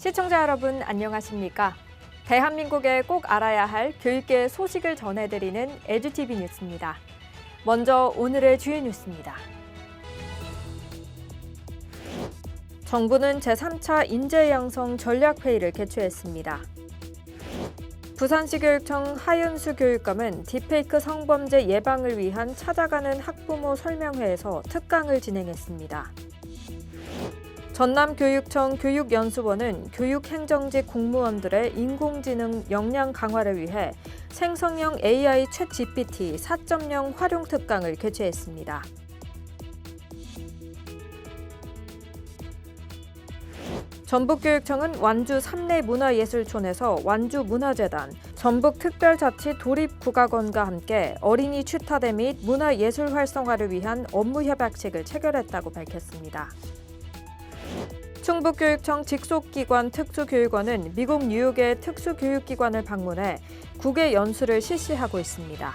시청자 여러분 안녕하십니까? 대한민국에 꼭 알아야 할 교육계 소식을 전해드리는 에듀티비 뉴스입니다. 먼저 오늘의 주요 뉴스입니다. 정부는 제3차 인재양성 전략회의를 개최했습니다. 부산시 교육청 하윤수 교육감은 딥페이크 성범죄 예방을 위한 찾아가는 학부모 설명회에서 특강을 진행했습니다. 전남교육청 교육연수원은 교육행정직 공무원들의 인공지능 역량 강화를 위해 생성형 AI 챗GPT 4.0 활용 특강을 개최했습니다. 전북교육청은 완주 삼례문화예술촌에서 완주문화재단, 전북특별자치 도립국악원과 함께 어린이 취타대 및 문화예술 활성화를 위한 업무협약식을 체결했다고 밝혔습니다. 충북교육청 직속기관 특수교육원은 미국 뉴욕의 특수교육기관을 방문해 국외 연수를 실시하고 있습니다.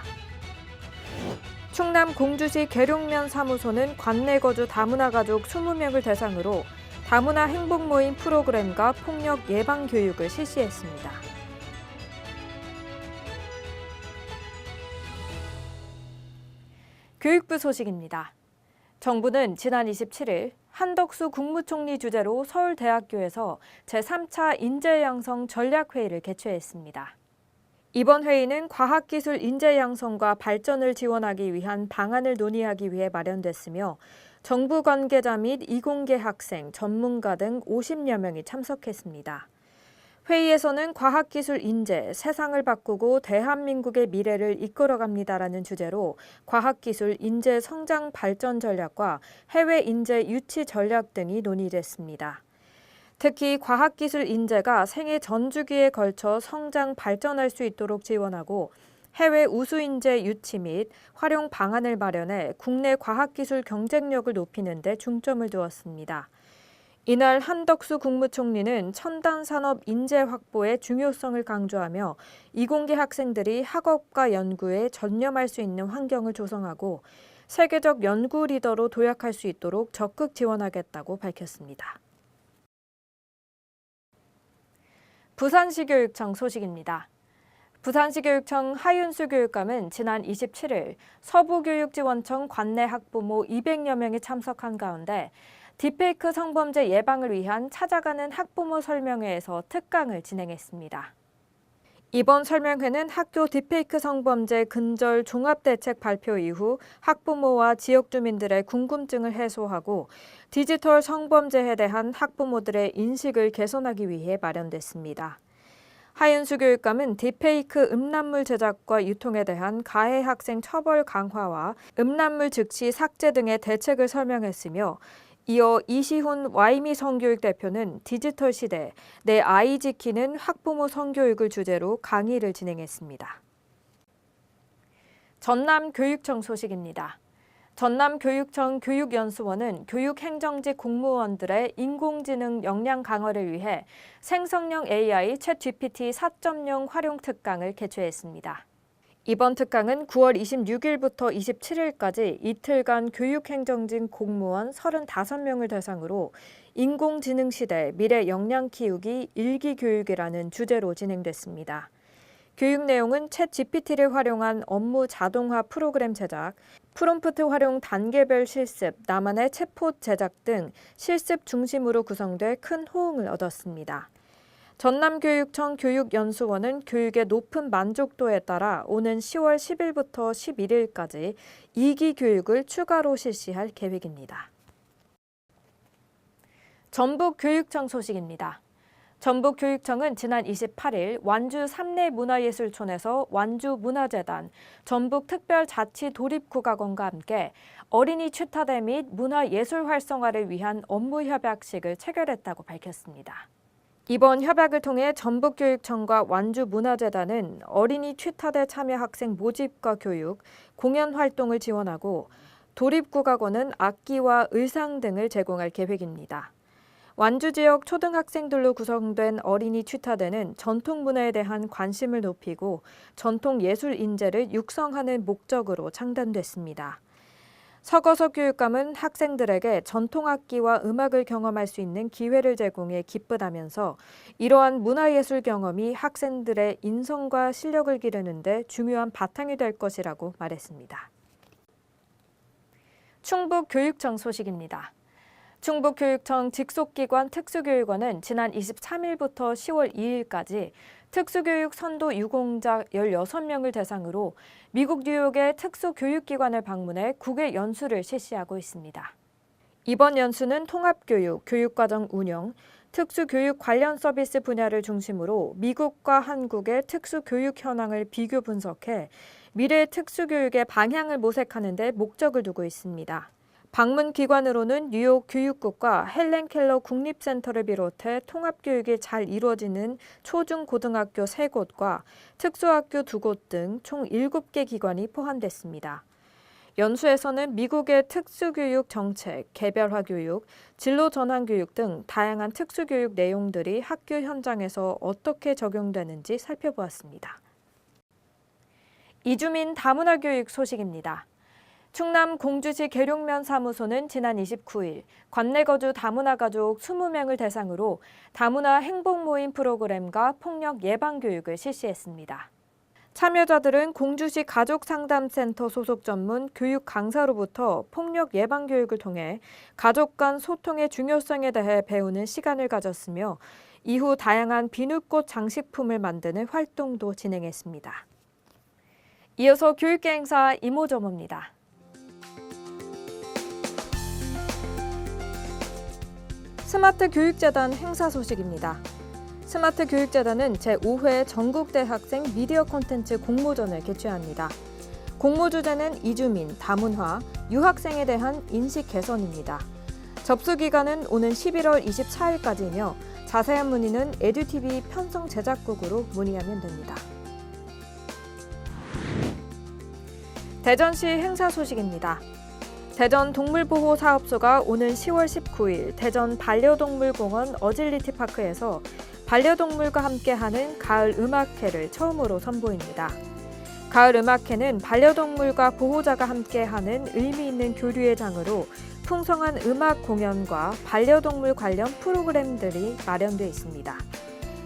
충남 공주시 계룡면 사무소는 관내 거주 다문화 가족 20명을 대상으로 다문화 행복 모임 프로그램과 폭력 예방 교육을 실시했습니다. 교육부 소식입니다. 정부는 지난 27일 한덕수 국무총리 주재로 서울대학교에서 제3차 인재양성 전략회의를 개최했습니다. 이번 회의는 과학기술 인재양성과 발전을 지원하기 위한 방안을 논의하기 위해 마련됐으며 정부 관계자 및 이공계 학생, 전문가 등 50여 명이 참석했습니다. 회의에서는 과학기술 인재, 세상을 바꾸고 대한민국의 미래를 이끌어갑니다라는 주제로 과학기술 인재 성장 발전 전략과 해외 인재 유치 전략 등이 논의됐습니다. 특히 과학기술 인재가 생애 전 주기에 걸쳐 성장 발전할 수 있도록 지원하고 해외 우수 인재 유치 및 활용 방안을 마련해 국내 과학기술 경쟁력을 높이는 데 중점을 두었습니다. 이날 한덕수 국무총리는 첨단 산업 인재 확보의 중요성을 강조하며 이공계 학생들이 학업과 연구에 전념할 수 있는 환경을 조성하고 세계적 연구 리더로 도약할 수 있도록 적극 지원하겠다고 밝혔습니다. 부산시 교육청 소식입니다. 부산시 교육청 하윤수 교육감은 지난 27일 서부교육지원청 관내 학부모 200여 명이 참석한 가운데 딥페이크 성범죄 예방을 위한 찾아가는 학부모 설명회에서 특강을 진행했습니다. 이번 설명회는 학교 딥페이크 성범죄 근절 종합대책 발표 이후 학부모와 지역 주민들의 궁금증을 해소하고 디지털 성범죄에 대한 학부모들의 인식을 개선하기 위해 마련됐습니다. 하윤수 교육감은 딥페이크 음란물 제작과 유통에 대한 가해 학생 처벌 강화와 음란물 즉시 삭제 등의 대책을 설명했으며 이어 이시훈 와이미 성교육 대표는 디지털 시대, 내 아이 지키는 학부모 성교육을 주제로 강의를 진행했습니다. 전남교육청 소식입니다. 전남교육청 교육연수원은 교육행정직 공무원들의 인공지능 역량 강화를 위해 생성형 AI 챗GPT 4.0 활용 특강을 개최했습니다. 이번 특강은 9월 26일부터 27일까지 이틀간 교육행정직 공무원 35명을 대상으로 인공지능 시대 미래 역량 키우기 일기 교육이라는 주제로 진행됐습니다. 교육 내용은 챗GPT를 활용한 업무 자동화 프로그램 제작, 프롬프트 활용 단계별 실습, 나만의 챗봇 제작 등 실습 중심으로 구성돼 큰 호응을 얻었습니다. 전남교육청 교육연수원은 교육의 높은 만족도에 따라 오는 10월 10일부터 11일까지 2기 교육을 추가로 실시할 계획입니다. 전북교육청 소식입니다. 전북교육청은 지난 28일 완주 삼례문화예술촌에서 완주문화재단, 전북특별자치도립국악원과 함께 어린이 취타대 및 문화예술 활성화를 위한 업무협약식을 체결했다고 밝혔습니다. 이번 협약을 통해 전북교육청과 완주문화재단은 어린이 취타대 참여 학생 모집과 교육, 공연 활동을 지원하고 도립국악원은 악기와 의상 등을 제공할 계획입니다. 완주 지역 초등학생들로 구성된 어린이 취타대는 전통 문화에 대한 관심을 높이고 전통 예술 인재를 육성하는 목적으로 창단됐습니다. 서거석 교육감은 학생들에게 전통악기와 음악을 경험할 수 있는 기회를 제공해 기쁘다면서 이러한 문화예술 경험이 학생들의 인성과 실력을 기르는 데 중요한 바탕이 될 것이라고 말했습니다. 충북교육청 소식입니다. 충북교육청 직속기관 특수교육원은 지난 23일부터 10월 2일까지 특수교육 선도 유공자 16명을 대상으로 미국 뉴욕의 특수교육기관을 방문해 국외 연수를 실시하고 있습니다. 이번 연수는 통합교육, 교육과정 운영, 특수교육 관련 서비스 분야를 중심으로 미국과 한국의 특수교육 현황을 비교 분석해 미래 특수교육의 방향을 모색하는 데 목적을 두고 있습니다. 방문 기관으로는 뉴욕 교육국과 헬렌 켈러 국립센터를 비롯해 통합교육이 잘 이루어지는 초중고등학교 3곳과 특수학교 2곳 등 총 7개 기관이 포함됐습니다. 연수에서는 미국의 특수교육 정책, 개별화 교육, 진로 전환 교육 등 다양한 특수교육 내용들이 학교 현장에서 어떻게 적용되는지 살펴보았습니다. 이주민 다문화 교육 소식입니다. 충남 공주시 계룡면 사무소는 지난 29일 관내 거주 다문화 가족 20명을 대상으로 다문화 행복 모임 프로그램과 폭력 예방 교육을 실시했습니다. 참여자들은 공주시 가족상담센터 소속 전문 교육 강사로부터 폭력 예방 교육을 통해 가족 간 소통의 중요성에 대해 배우는 시간을 가졌으며 이후 다양한 비누꽃 장식품을 만드는 활동도 진행했습니다. 이어서 교육계 행사 이모저모입니다. 스마트교육재단 행사 소식입니다. 스마트교육재단은 제5회 전국대학생 미디어 콘텐츠 공모전을 개최합니다. 공모 주제는 이주민, 다문화, 유학생에 대한 인식 개선입니다. 접수 기간은 오는 11월 24일까지이며 자세한 문의는 에듀TV 편성 제작국으로 문의하면 됩니다. 대전시 행사 소식입니다. 대전 동물보호사업소가 오는 10월 19일 대전 반려동물공원 어질리티파크에서 반려동물과 함께하는 가을 음악회를 처음으로 선보입니다. 가을 음악회는 반려동물과 보호자가 함께하는 의미 있는 교류의 장으로 풍성한 음악 공연과 반려동물 관련 프로그램들이 마련돼 있습니다.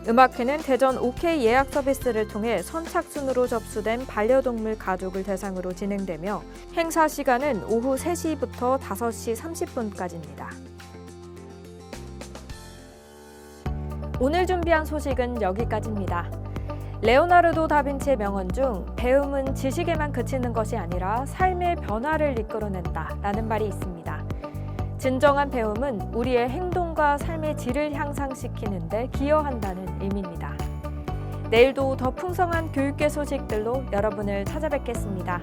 음악회는 대전 OK 예약 서비스를 통해 선착순으로 접수된 반려동물 가족을 대상으로 진행되며 행사 시간은 오후 3시부터 5시 30분까지입니다. 오늘 준비한 소식은 여기까지입니다. 레오나르도 다빈치의 명언 중 배움은 지식에만 그치는 것이 아니라 삶의 변화를 이끌어낸다라는 말이 있습니다. 진정한 배움은 우리의 행동과 삶의 질을 향상시키는 데 기여한다는 의미입니다. 내일도 더 풍성한 교육계 소식들로 여러분을 찾아뵙겠습니다.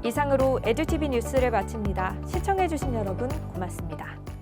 이상으로 에듀TV 뉴스를 마칩니다. 시청해주신 여러분 고맙습니다.